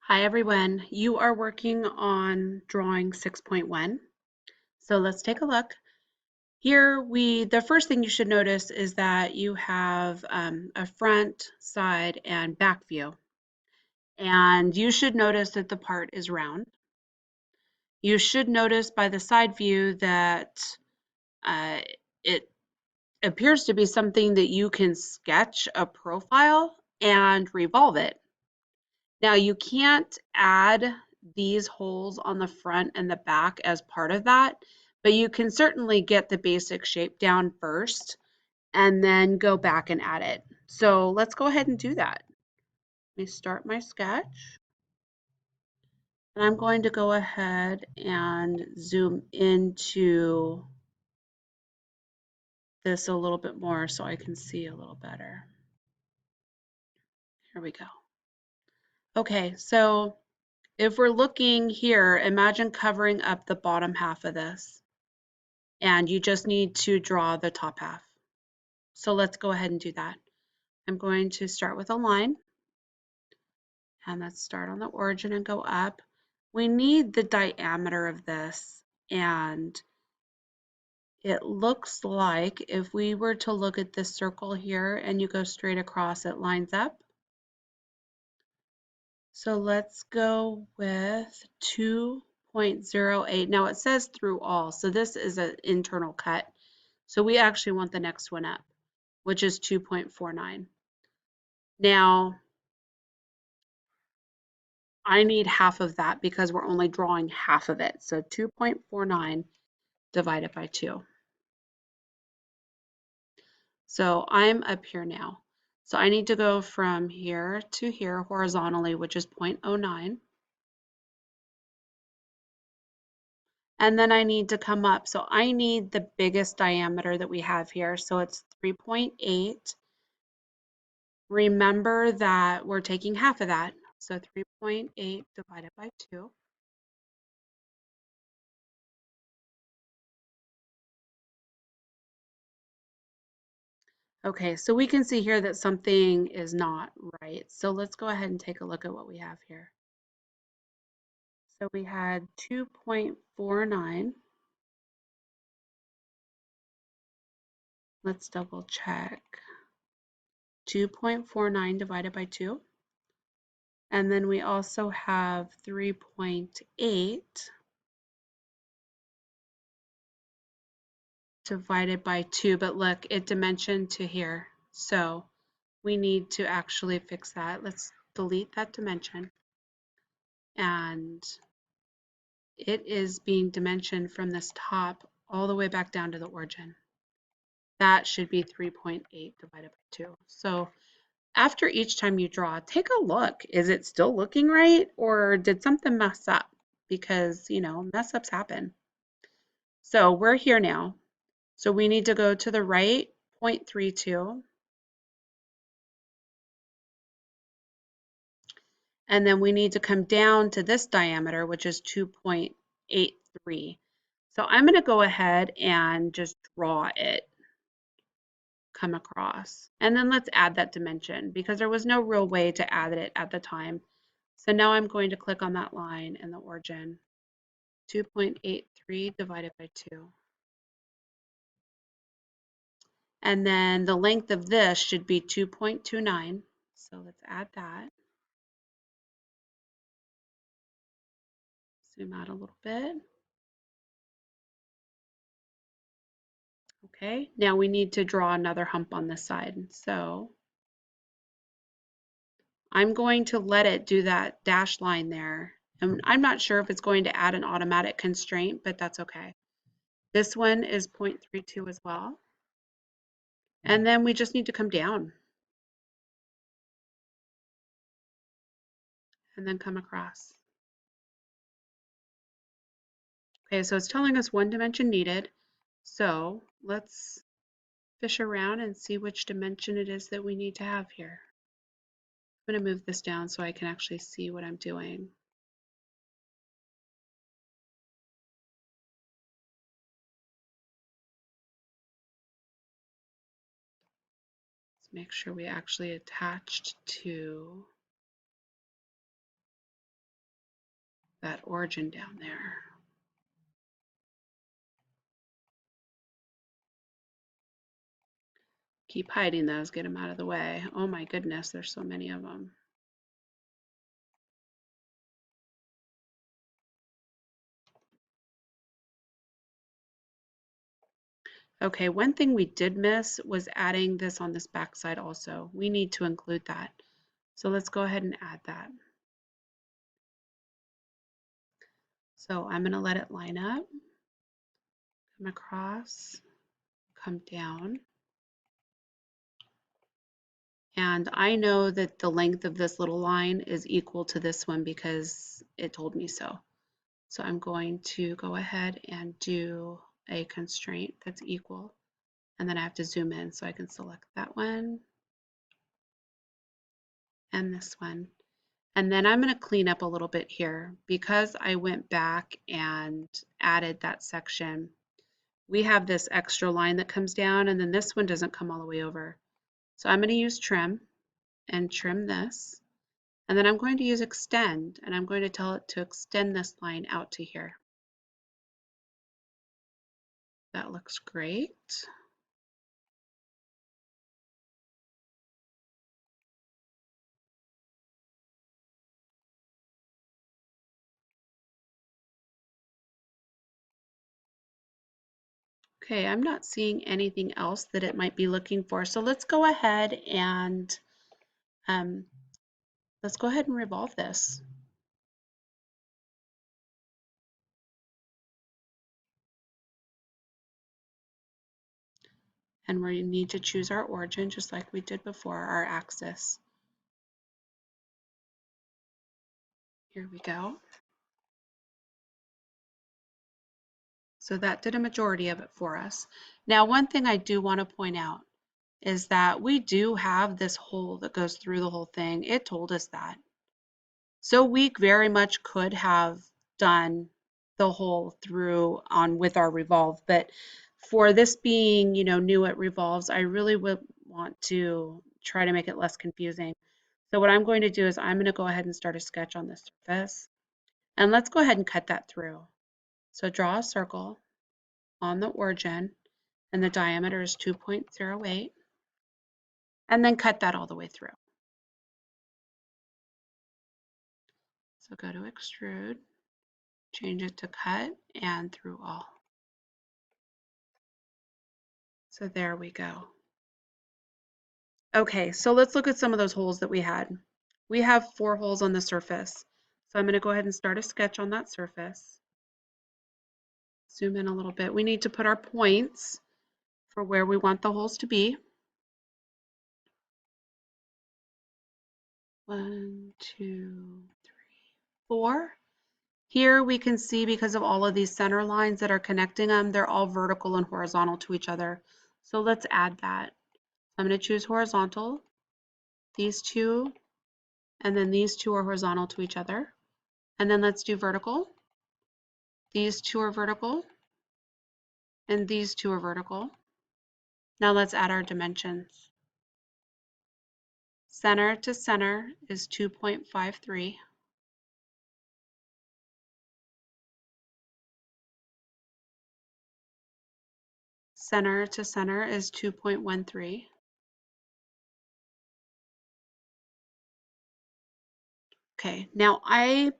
Hi everyone, you are working on drawing 6.1. So let's take a look. Here the first thing you should notice is that you have a front, side, and back view. And you should notice that the part is round. You should notice by the side view that uh, it appears to be something that you can sketch a profile and revolve it. Now you can't add these holes on the front and the back as part of that, but you can certainly get the basic shape down first and then go back and add it. So let's go ahead and do that. Let me start my sketch. And I'm going to go ahead and zoom into this a little bit more so I can see a little better. Here we go. Okay, so if we're looking here, imagine covering up the bottom half of this. And you just need to draw the top half. So let's go ahead and do that. I'm going to start with a line, and let's start on the origin and go up. We need the diameter of this, and it looks like if we were to look at this circle here and you go straight across, it lines up. So let's go with 2.08. Now it says through all, so this is an internal cut. So we actually want the next one up, which is 2.49. Now, I need half of that because we're only drawing half of it. So 2.49 divided by 2. So I'm up here now. So I need to go from here to here horizontally, which is 0.09. And then I need to come up. So I need the biggest diameter that we have here. So it's 3.8. Remember that we're taking half of that. So 3.8 divided by 2. Okay, so we can see here that something is not right. So let's go ahead and take a look at what we have here. So we had 2.49. Let's double check. 2.49 divided by 2. And then we also have 3.8 divided by 2. But look, it dimensioned to here. So we need to actually fix that. Let's delete that dimension. And it is being dimensioned from this top all the way back down to the origin. That should be 3.8 divided by 2. So after each time you draw, take a look. Is it still looking right, or did something mess up? Because, mess ups happen. So we're here now. So we need to go to the right, 0.32. And then we need to come down to this diameter, which is 2.83. So I'm going to go ahead and just draw it, come across. And then let's add that dimension because there was no real way to add it at the time. So now I'm going to click on that line in the origin. 2.83 divided by 2. And then the length of this should be 2.29. So let's add that. Zoom out a little bit. Okay, now we need to draw another hump on this side. So I'm going to let it do that dashed line there. And I'm not sure if it's going to add an automatic constraint, but that's okay. This one is 0.32 as well. And then we just need to come down and then come across. Okay, so it's telling us one dimension needed. So let's fish around and see which dimension it is that we need to have here. I'm going to move this down so I can actually see what I'm doing. Let's make sure we actually attached to that origin down there. Keep hiding those, get them out of the way. Oh my goodness, there's so many of them. Okay, one thing we did miss was adding this on this back side also. We need to include that. So let's go ahead and add that. So I'm going to let it line up, come across, come down. And I know that the length of this little line is equal to this one because it told me so. So I'm going to go ahead and do a constraint that's equal. And then I have to zoom in so I can select that one and this one. And then I'm going to clean up a little bit here because I went back and added that section. We have this extra line that comes down and then this one doesn't come all the way over. So I'm going to use trim and trim this. And then I'm going to use extend and I'm going to tell it to extend this line out to here. That looks great. Okay, I'm not seeing anything else that it might be looking for. So let's go ahead and revolve this. And we need to choose our origin just like we did before, our axis. Here we go. So that did a majority of it for us. Now, one thing I do want to point out is that we do have this hole that goes through the whole thing. It told us that. So we very much could have done the hole through on with our revolve, but for this being, new at revolves, I really would want to try to make it less confusing. So what I'm going to do is I'm going to go ahead and start a sketch on this surface. And let's go ahead and cut that through. So draw a circle on the origin, and the diameter is 2.08, and then cut that all the way through. So go to extrude, change it to cut, and through all. So there we go. Okay, so let's look at some of those holes that we had. We have 4 holes on the surface. So I'm going to go ahead and start a sketch on that surface. Zoom in a little bit. We need to put our points for where we want the holes to be. 1, 2, 3, 4. Here we can see because of all of these center lines that are connecting them, they're all vertical and horizontal to each other. So let's add that. I'm going to choose horizontal, these two, and then these two are horizontal to each other. And then let's do vertical. These two are vertical, and these two are vertical. Now let's add our dimensions. Center to center is 2.53. Center to center is 2.13. Okay, now I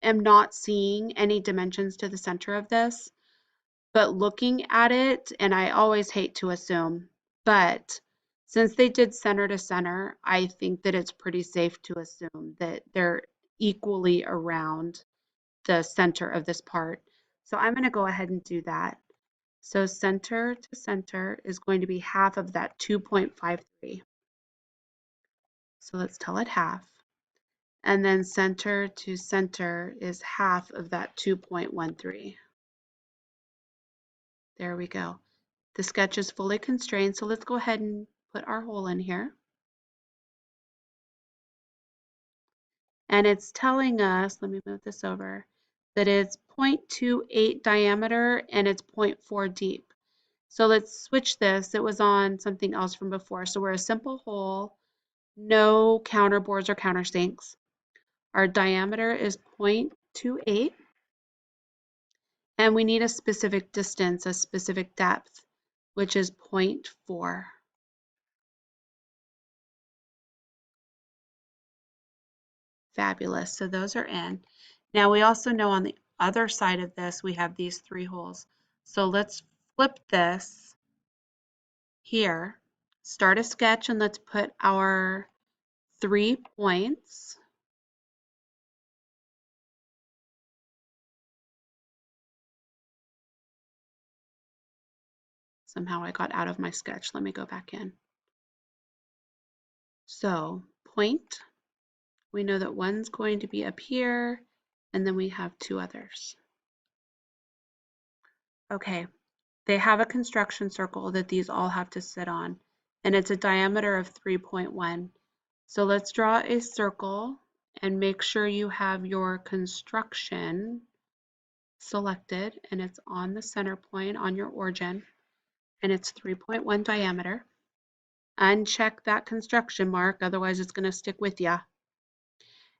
am not seeing any dimensions to the center of this, but looking at it, and I always hate to assume, but since they did center to center, I think that it's pretty safe to assume that they're equally around the center of this part. So I'm going to go ahead and do that. So center to center is going to be half of that 2.53. So let's tell it half. And then center to center is half of that 2.13. There we go. The sketch is fully constrained, so let's go ahead and put our hole in here. And it's telling us, let me move this over, that it's 0.28 diameter and it's 0.4 deep. So let's switch this. It was on something else from before. So we're a simple hole, no counterbores or countersinks. Our diameter is 0.28 0.28. And we need a specific distance, a specific depth, which is 0.4. Fabulous. So those are in. Now we also know on the other side of this, we have these 3 holes. So let's flip this here. Start a sketch and let's put our 3 points. Somehow I got out of my sketch. Let me go back in. So point, we know that one's going to be up here, and then we have 2 others. Okay, they have a construction circle that these all have to sit on, and it's a diameter of 3.1. So let's draw a circle and make sure you have your construction selected, and it's on the center point on your origin, and it's 3.1 diameter. Uncheck that construction mark, otherwise it's going to stick with you.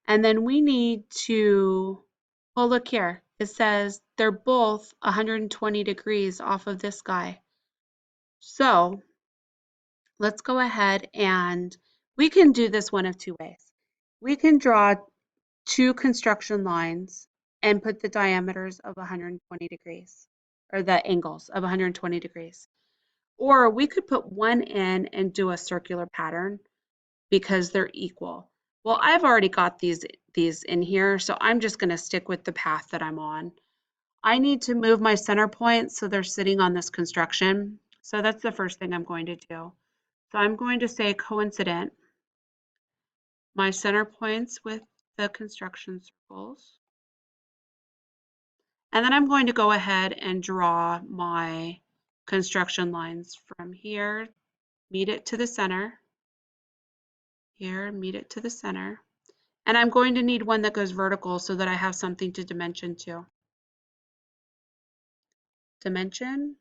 And then we need to, well, look here. It says they're both 120 degrees off of this guy. So let's go ahead and we can do this one of 2 ways. We can draw 2 construction lines and put the diameters of 120 degrees, or the angles of 120 degrees. Or we could put one in and do a circular pattern because they're equal. Well, I've already got these in here, so I'm just going to stick with the path that I'm on. I need to move my center points so they're sitting on this construction. So that's the first thing I'm going to do. So I'm going to say coincident, my center points with the construction circles. And then I'm going to go ahead and draw my construction lines from here, meet it to the center, here, meet it to the center. And I'm going to need one that goes vertical so that I have something to dimension to. Dimension,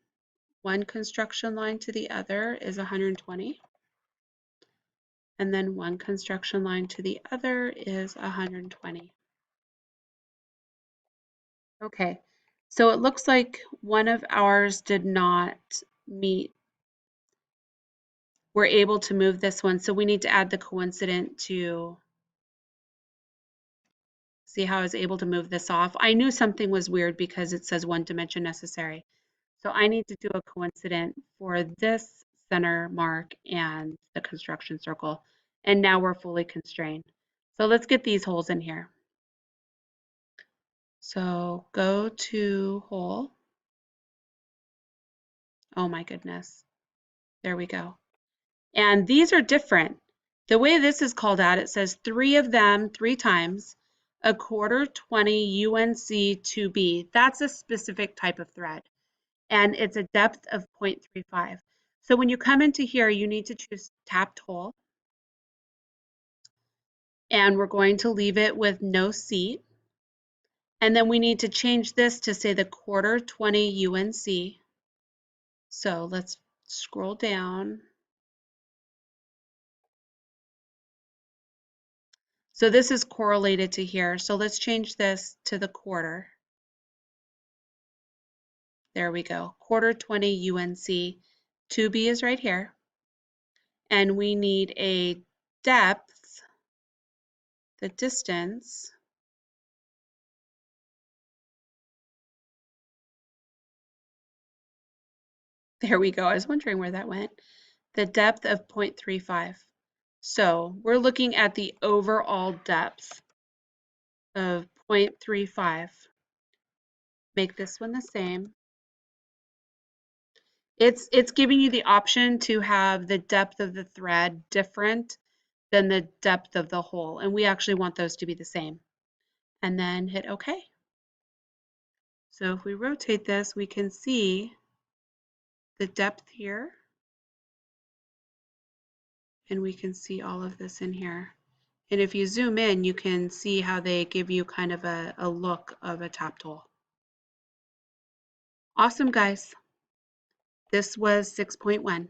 one construction line to the other is 120. And then one construction line to the other is 120. Okay, so it looks like one of ours did not meet. We're able to move this one, so we need to add the coincident to see how I was able to move this off. I knew something was weird because it says 1 dimension necessary. So I need to do a coincident for this center mark and the construction circle. And now we're fully constrained. So let's get these holes in here. So go to hole. Oh my goodness. There we go. And these are different. The way this is called out, it says 3 of them 3 times, 1/4 20 UNC 2B. That's a specific type of thread. And it's a depth of 0.35. So when you come into here, you need to choose tapped hole. And we're going to leave it with no seat. And then we need to change this to say the 1/4 20 UNC. So let's scroll down. So this is correlated to here. So let's change this to the quarter. There we go, 1/4 20 UNC. 2B is right here. And we need a depth, the distance, there we go. I was wondering where that went. The depth of 0.35. So we're looking at the overall depth of 0.35. Make this one the same. It's giving you the option to have the depth of the thread different than the depth of the hole, and we actually want those to be the same. And then hit OK. So if we rotate this, we can see the depth here, and we can see all of this in here. And if you zoom in, you can see how they give you kind of a look of a tapped hole. Awesome, guys. This was 6.1.